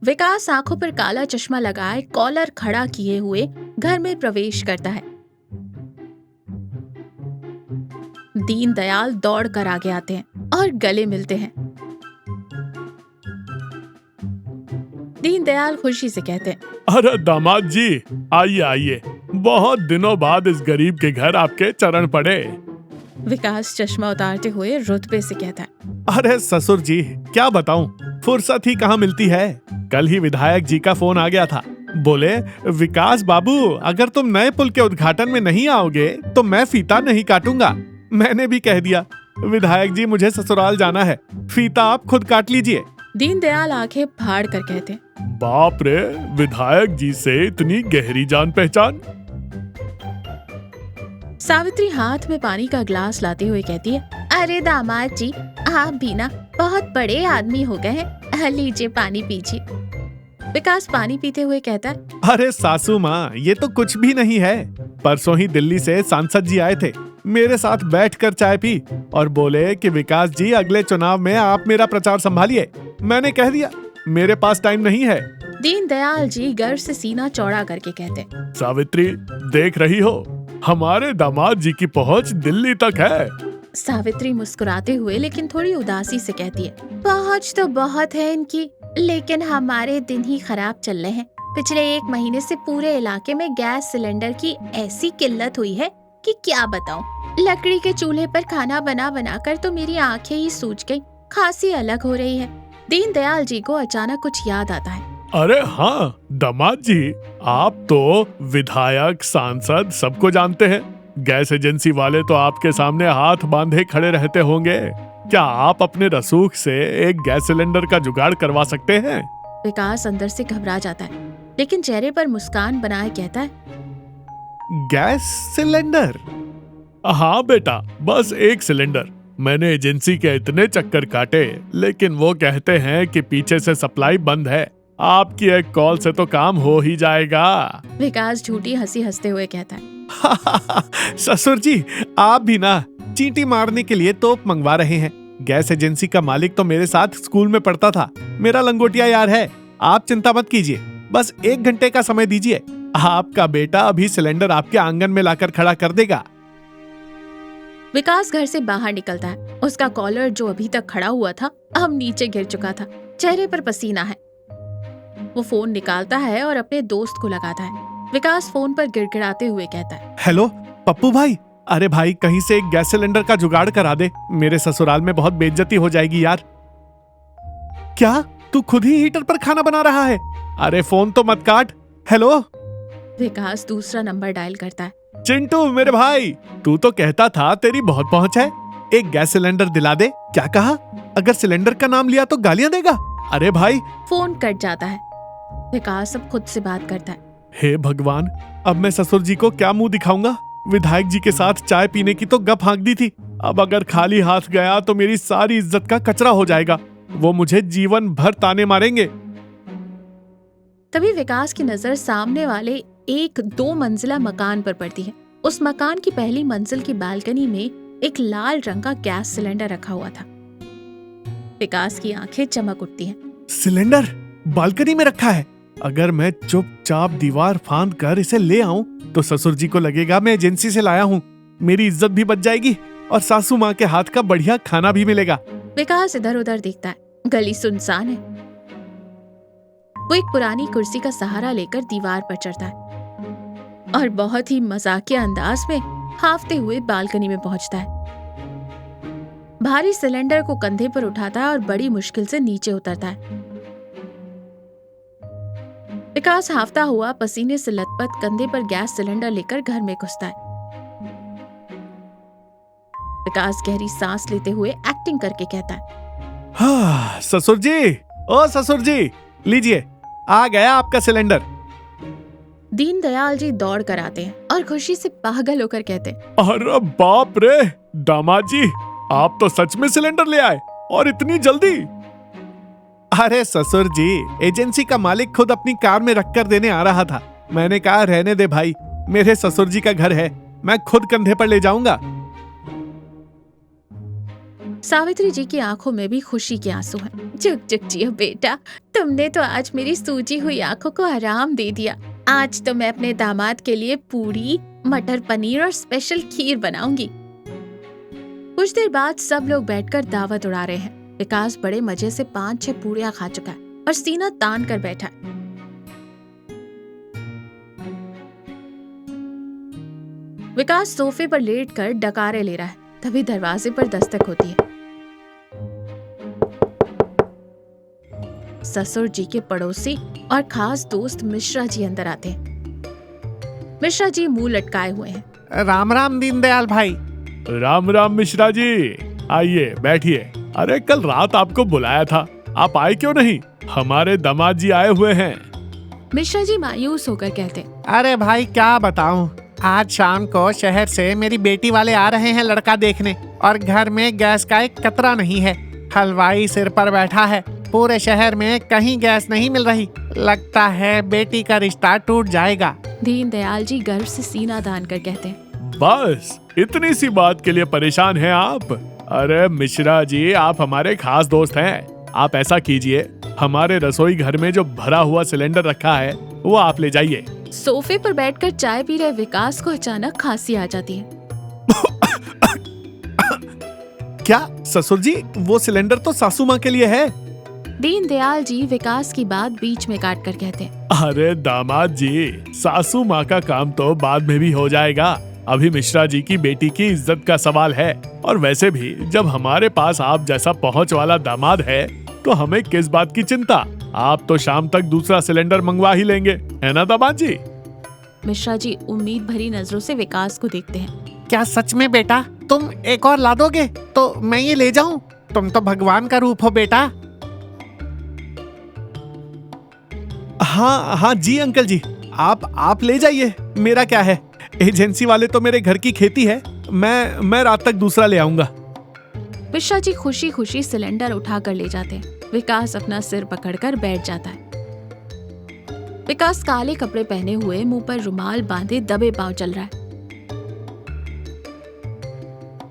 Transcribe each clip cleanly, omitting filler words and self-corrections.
विकास आंखों पर काला चश्मा लगाए कॉलर खड़ा किए हुए घर में प्रवेश करता है। दीनदयाल दौड़ कर आगे आते हैं और गले मिलते हैं। दीनदयाल खुशी से कहते हैं, अरे दामाद जी, आइए आइए, बहुत दिनों बाद इस गरीब के घर आपके चरण पड़े। विकास चश्मा उतारते हुए रुतबे से कहता है, अरे ससुर जी, क्या बताऊं, फुर्सत ही कहाँ मिलती है। कल ही विधायक जी का फोन आ गया था। बोले, विकास बाबू, अगर तुम नए पुल के उद्घाटन में नहीं आओगे तो मैं फीता नहीं काटूंगा। मैंने भी कह दिया, विधायक जी मुझे ससुराल जाना है, फीता आप खुद काट लीजिए। दीनदयाल आंखें फाड़ कर कहते हैं, बाप रे, विधायक जी से इतनी गहरी जान पहचान। सावित्री हाथ में पानी का ग्लास लाते हुए कहती है, अरे दामाद जी, आप भी ना बहुत बड़े आदमी हो गए हैं, लीजिए पानी पीजिए। विकास पानी पीते हुए कहता है, अरे सासू माँ, ये तो कुछ भी नहीं है। परसों ही दिल्ली से सांसद जी आए थे, मेरे साथ बैठकर चाय पी और बोले कि विकास जी, अगले चुनाव में आप मेरा प्रचार संभालिए। मैंने कह दिया, मेरे पास टाइम नहीं है। दीनदयाल जी गर्व से सीना चौड़ा करके कहते, सावित्री, देख रही हो, हमारे दामाद जी की पहुंच दिल्ली तक है। सावित्री मुस्कुराते हुए लेकिन थोड़ी उदासी से कहती है, पहुंच तो बहुत है इनकी, लेकिन हमारे दिन ही खराब चल रहे हैं। पिछले 1 महीने से पूरे इलाके में गैस सिलेंडर की ऐसी किल्लत हुई है कि क्या बताऊं। लकड़ी के चूल्हे पर खाना बना बना कर तो मेरी आंखें ही सूज गई, खांसी अलग हो रही है। दीनदयाल जी को अचानक कुछ याद आता है। अरे हाँ दामाद जी, आप तो विधायक, सांसद सबको जानते हैं। गैस एजेंसी वाले तो आपके सामने हाथ बांधे खड़े रहते होंगे। क्या आप अपने रसूख से एक गैस सिलेंडर का जुगाड़ करवा सकते हैं? विकास अंदर से घबरा जाता है, लेकिन चेहरे पर मुस्कान बनाए कहता है, गैस सिलेंडर? हाँ बेटा, बस एक सिलेंडर। मैंने एजेंसी के इतने चक्कर काटे, लेकिन वो कहते हैं कि पीछे से सप्लाई बंद है। आपकी एक कॉल से तो काम हो ही जाएगा। विकास झूठी हंसी हंसते हुए कहता है, ससुर जी, आप भी ना चींटी मारने के लिए तोप मंगवा रहे हैं। गैस एजेंसी का मालिक तो मेरे साथ स्कूल में पढ़ता था, मेरा लंगोटिया यार है। आप चिंता मत कीजिए, बस 1 घंटे का समय दीजिए, आपका बेटा अभी सिलेंडर आपके आंगन में लाकर खड़ा कर देगा। विकास घर से बाहर निकलता है। उसका कॉलर जो अभी तक खड़ा हुआ था, अब नीचे गिर चुका था। चेहरे पर पसीना है। वो फोन निकालता है और अपने दोस्त को लगाता है। विकास फोन पर गिड़गिड़ाते हुए कहता है, हेलो पप्पू भाई, अरे भाई, कहीं से एक गैस सिलेंडर का जुगाड़ करा दे, मेरे ससुराल में बहुत बेइज्जती हो जाएगी यार। क्या तू खुद ही हीटर पर खाना बना रहा है? अरे फोन तो मत काट। हेलो। विकास दूसरा नंबर डायल करता है। चिंटू मेरे भाई, तू तो कहता था तेरी बहुत पहुंच है, एक गैस सिलेंडर दिला दे। क्या कहा? अगर सिलेंडर का नाम लिया तो गालियां देगा? अरे भाई। फोन कट जाता है। विकास अब खुद से बात करता है। हे भगवान, अब मैं ससुर जी को क्या मुंह दिखाऊंगा? विधायक जी के साथ चाय पीने की तो गप हाँक दी थी, अब अगर खाली हाथ गया तो मेरी सारी इज्जत का कचरा हो जाएगा। वो मुझे जीवन भर ताने मारेंगे। तभी विकास की नजर सामने वाले एक 2 मंजिला मकान पर पड़ती है। उस मकान की पहली मंजिल की बालकनी में एक लाल रंग का गैस सिलेंडर रखा हुआ था। विकास की आंखें चमक उठती हैं। सिलेंडर बालकनी में रखा है? अगर मैं चुपचाप दीवार फांद कर इसे ले आऊं तो ससुर जी को लगेगा मैं एजेंसी से लाया हूं, मेरी इज्जत भी बच जाएगी और सासू माँ के हाथ का बढ़िया खाना भी मिलेगा। विकास इधर उधर देखता है। गली सुनसान है। वो एक पुरानी कुर्सी का सहारा लेकर दीवार पर चढ़ता है और बहुत ही मजाकिया अंदाज में हाफते हुए बालकनी में पहुंचता है। भारी सिलेंडर को कंधे पर उठाता है और बड़ी मुश्किल से नीचे उतरता है। विकास हाफता हुआ पसीने से लथपथ कंधे पर गैस सिलेंडर लेकर घर में घुसता है। विकास गहरी सांस लेते हुए एक्टिंग करके कहता है, हाँ ससुर जी, ओ ससुर जी, लीजिए, आ गया आपका सिलेंडर। दीनदयाल जी दौड़ कर आते हैं और खुशी से पागल होकर कहते हैं, अरे बाप रे, दामाद जी, आप तो सच में सिलेंडर ले आए और इतनी जल्दी। अरे ससुर जी, एजेंसी का मालिक खुद अपनी कार में रखकर देने आ रहा था। मैंने कहा रहने दे भाई, मेरे ससुर जी का घर है, मैं खुद कंधे पर ले जाऊंगा। सावित्री जी की आंखों में भी खुशी के आंसू हैं। चुक चुक जियो बेटा, तुमने तो आज मेरी सूजी हुई आंखों को आराम दे दिया। आज तो मैं अपने दामाद के लिए पूरी, मटर पनीर और स्पेशल खीर बनाऊंगी। कुछ देर बाद सब लोग बैठकर दावत उड़ा रहे हैं। विकास बड़े मजे से 5-6 पूड़ियां खा चुका है और सीना तान कर बैठा है। विकास सोफे पर लेटकर डकारे ले रहा है। तभी दरवाजे पर दस्तक होती है। ससुर जी के पड़ोसी और खास दोस्त मिश्रा जी अंदर आते हैं। मिश्रा जी मुंह लटकाए हुए हैं। राम राम दीनदयाल भाई। राम राम मिश्रा जी, आइए बैठिए। अरे कल रात आपको बुलाया था, आप आए क्यों नहीं? हमारे दामाद जी आए हुए हैं। मिश्रा जी मायूस होकर कहते, अरे भाई क्या बताऊं, आज शाम को शहर से मेरी बेटी वाले आ रहे हैं लड़का देखने, और घर में गैस का एक कतरा नहीं है। हलवाई सिर पर बैठा है, पूरे शहर में कहीं गैस नहीं मिल रही। लगता है बेटी का रिश्ता टूट जाएगा। दीनदयाल जी गर्व से सीना तान कर कहते, बस इतनी सी बात के लिए परेशान हैं आप? अरे मिश्रा जी, आप हमारे खास दोस्त हैं। आप ऐसा कीजिए, हमारे रसोई घर में जो भरा हुआ सिलेंडर रखा है वो आप ले जाइए। सोफे पर बैठकर चाय पी रहे विकास को अचानक खांसी आ जाती है। क्या ससुर जी, वो सिलेंडर तो सासू माँ के लिए है। दीनदयाल जी विकास की बात बीच में काट कर कहते, अरे दामाद जी, सासू माँ का काम तो बाद में भी हो जाएगा। अभी मिश्रा जी की बेटी की इज्जत का सवाल है। और वैसे भी जब हमारे पास आप जैसा पहुँच वाला दामाद है तो हमें किस बात की चिंता? आप तो शाम तक दूसरा सिलेंडर मंगवा ही लेंगे, है ना दामाद जी? मिश्रा जी उम्मीद भरी नजरों से विकास को देखते हैं। क्या सच में बेटा तुम एक और ला दोगे तो मैं ये ले जाऊं? तुम तो भगवान का रूप हो बेटा। हाँ हाँ जी अंकल जी, आप ले जाइए, मेरा क्या है। एजेंसी वाले तो मेरे घर की खेती है, मैं रात तक दूसरा ले आऊंगा। मिश्रा जी खुशी खुशी सिलेंडर उठा कर ले जाते हैं। विकास अपना सिर पकड़कर बैठ जाता है। विकास काले कपड़े पहने हुए, मुंह पर रुमाल बांधे दबे पांव चल रहा है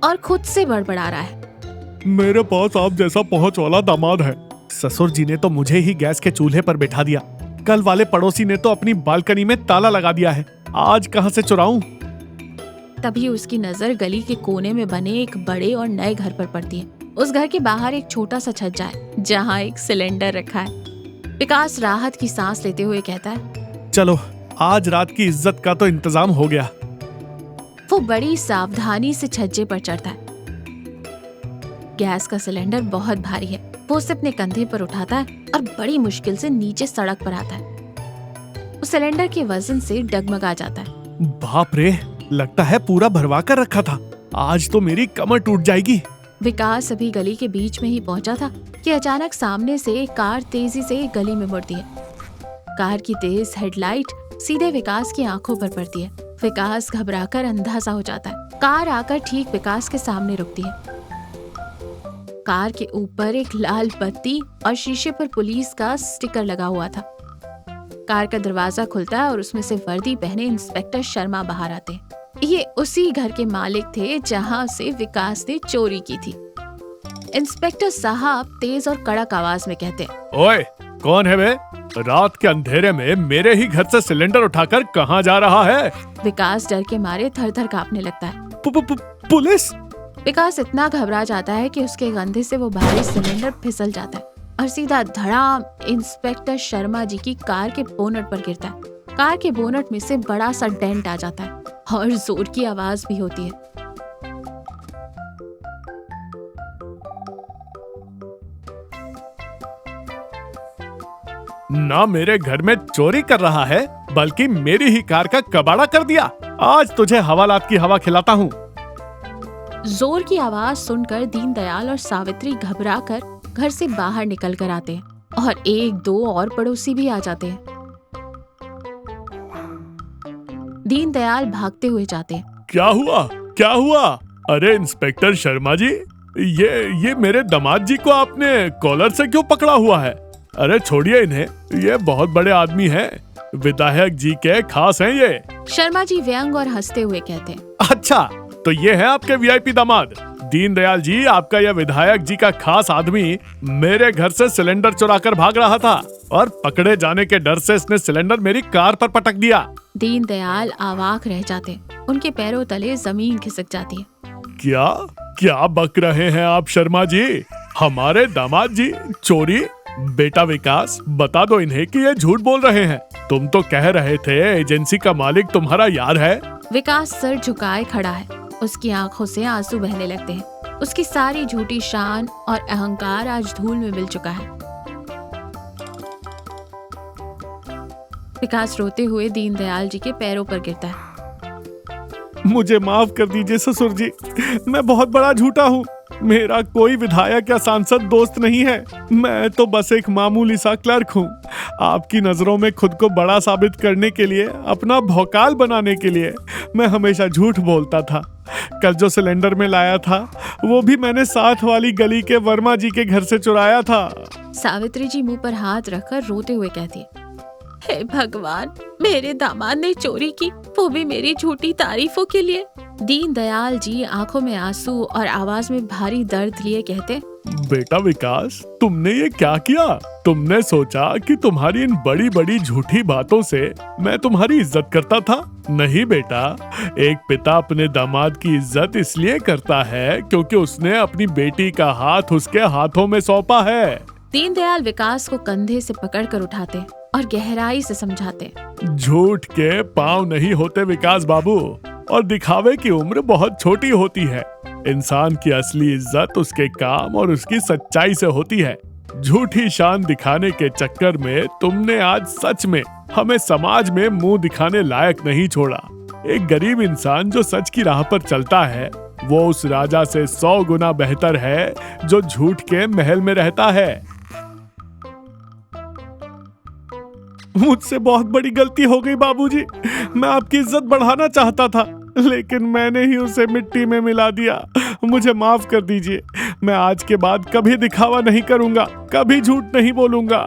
और खुद से बड़बड़ा रहा है, मेरे पास आप जैसा पहुंच वाला दामाद है। ससुर जी ने तो मुझे ही गैस के चूल्हे पर बैठा दिया। कल वाले पड़ोसी ने तो अपनी बालकनी में ताला लगा दिया है। आज कहां से चुराऊं? तभी उसकी नजर गली के कोने में बने एक बड़े और नए घर पर पड़ती है। उस घर के बाहर एक छोटा सा छज्जा है जहाँ एक सिलेंडर रखा है। विकास राहत की सांस लेते हुए कहता है, चलो आज रात की इज्जत का तो इंतजाम हो गया। वो बड़ी सावधानी से छज्जे पर चढ़ता है। गैस का सिलेंडर बहुत भारी है। वो उसे अपने कंधे पर उठाता है और बड़ी मुश्किल से नीचे सड़क पर आता है। उस सिलेंडर के वजन से डगमगा जाता है। बाप रे, लगता है पूरा भरवा कर रखा था। आज तो मेरी कमर टूट जाएगी। विकास अभी गली के बीच में ही पहुंचा था कि अचानक सामने से एक कार तेजी से गली में मुड़ती है। कार की तेज हेडलाइट सीधे विकास की आंखों पर पड़ती है। विकास घबराकर अंधा सा हो जाता है। कार आकर ठीक विकास के सामने रुकती है। कार के ऊपर एक लाल बत्ती और शीशे पर पुलिस का स्टिकर लगा हुआ था। कार का दरवाजा खुलता है और उसमें से वर्दी पहने इंस्पेक्टर शर्मा बाहर आते हैं। ये उसी घर के मालिक थे जहां से विकास ने चोरी की थी। इंस्पेक्टर साहब तेज और कड़क आवाज में कहते हैं, ओए, कौन है बे? रात के अंधेरे में मेरे ही घर से सिलेंडर उठाकर कहाँ जा रहा है? विकास डर के मारे थर-थर कांपने लगता है। पुलिस? विकास इतना घबरा जाता है कि उसके कंधे से वो भारी सिलेंडर फिसल जाता है और सीधा धड़ाम इंस्पेक्टर शर्मा जी की कार के बोनट पर गिरता है। कार के बोनट में से बड़ा सा डेंट आ जाता है और जोर की आवाज भी होती है। ना मेरे घर में चोरी कर रहा है, बल्कि मेरी ही कार का कबाड़ा कर दिया। आज तुझे हवालात की हवा खिलाता हूँ। जोर की आवाज सुनकर दीनदयाल और सावित्री घबराकर घर से बाहर निकल कर आते हैं और एक दो और पड़ोसी भी आ जाते हैं। दीनदयाल भागते हुए जाते हैं। क्या हुआ? क्या हुआ? अरे इंस्पेक्टर शर्मा जी, ये मेरे दामाद जी को आपने कॉलर से क्यों पकड़ा हुआ है? अरे छोड़िए इन्हें, ये बहुत बड़े आदमी हैं, विधायक जी के खास हैं ये। शर्मा जी व्यंग और हंसते हुए कहते हैं, अच्छा, तो ये है आपके वीआईपी दामाद। दीनदयाल जी, आपका यह विधायक जी का खास आदमी मेरे घर से सिलेंडर चुराकर भाग रहा था और पकड़े जाने के डर से इसने सिलेंडर मेरी कार पर पटक दिया। दीनदयाल अवाक रह जाते, उनके पैरों तले जमीन खिसक जाती है। क्या क्या बक रहे हैं आप शर्मा जी? हमारे दामाद जी चोरी? बेटा विकास, बता दो इन्हें कि ये झूठ बोल रहे हैं। तुम तो कह रहे थे एजेंसी का मालिक तुम्हारा यार है। विकास सर झुकाए खड़ा है, उसकी आंखों से आंसू बहने लगते हैं। उसकी सारी झूठी शान और अहंकार आज धूल में मिल चुका है। विकास रोते हुए दीनदयाल जी के पैरों पर गिरता है। मुझे माफ कर दीजिए ससुर जी, मैं बहुत बड़ा झूठा हूँ। मेरा कोई विधायक या सांसद दोस्त नहीं है। मैं तो बस एक मामूली सा क्लर्क हूँ। आपकी नजरों में खुद को बड़ा साबित करने के लिए, अपना भौकाल बनाने के लिए मैं हमेशा झूठ बोलता था। कल जो सिलेंडर में लाया था वो भी मैंने साथ वाली गली के वर्मा जी के घर से चुराया था। सावित्री जी मुंह पर हाथ रखकर रोते हुए कहती है, हे भगवान, मेरे दामाद ने चोरी की, वो भी मेरी झूठी तारीफों के लिए। दीनदयाल जी आंखों में आंसू और आवाज में भारी दर्द लिए कहते, बेटा विकास, तुमने ये क्या किया? तुमने सोचा कि तुम्हारी इन बड़ी बड़ी झूठी बातों से मैं तुम्हारी इज्जत करता था? नहीं बेटा, एक पिता अपने दामाद की इज्जत इसलिए करता है क्योंकि उसने अपनी बेटी का हाथ उसके हाथों में सौंपा है। दीनदयाल विकास को कंधे से पकड़कर उठाते और गहराई से समझाते, झूठ के पांव नहीं होते विकास बाबू, और दिखावे की उम्र बहुत छोटी होती है। इंसान की असली इज्जत उसके काम और उसकी सच्चाई से होती है। झूठी शान दिखाने के चक्कर में तुमने आज सच में हमें समाज में मुंह दिखाने लायक नहीं छोड़ा। एक गरीब इंसान जो सच की राह पर चलता है वो उस राजा से 100 गुना बेहतर है जो झूठ के महल में रहता है। मुझसे बहुत बड़ी गलती हो गई बाबूजी। मैं आपकी इज्जत बढ़ाना चाहता था, लेकिन मैंने ही उसे मिट्टी में मिला दिया। मुझे माफ कर दीजिए। मैं आज के बाद कभी दिखावा नहीं करूंगा, कभी झूठ नहीं बोलूंगा।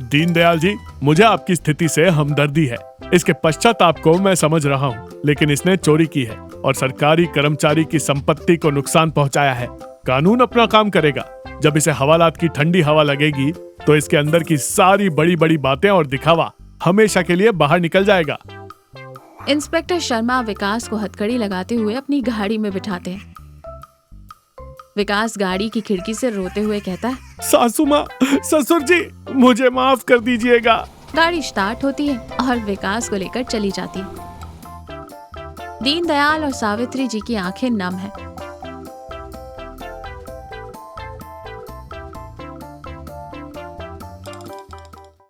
दीनदयाल जी, मुझे आपकी स्थिति से हमदर्दी है। इसके पश्चाताप को मैं समझ रहा हूँ, लेकिन इसने चोरी की है और सरकारी कर्मचारी की संपत्ति को नुकसान पहुंचाया है। कानून अपना काम करेगा। जब इसे हवालात की ठंडी हवा लगेगी तो इसके अंदर की सारी बड़ी बड़ी बातें और दिखावा हमेशा के लिए बाहर निकल जाएगा। इंस्पेक्टर शर्मा विकास को हथकड़ी लगाते हुए अपनी गाड़ी में बिठाते हैं। विकास गाड़ी की खिड़की से रोते हुए कहता है, सासू माँ, ससुर जी, मुझे माफ कर दीजिएगा। गाड़ी स्टार्ट होती है और विकास को लेकर चली जाती है। दीनदयाल और सावित्री जी की आंखें नम हैं।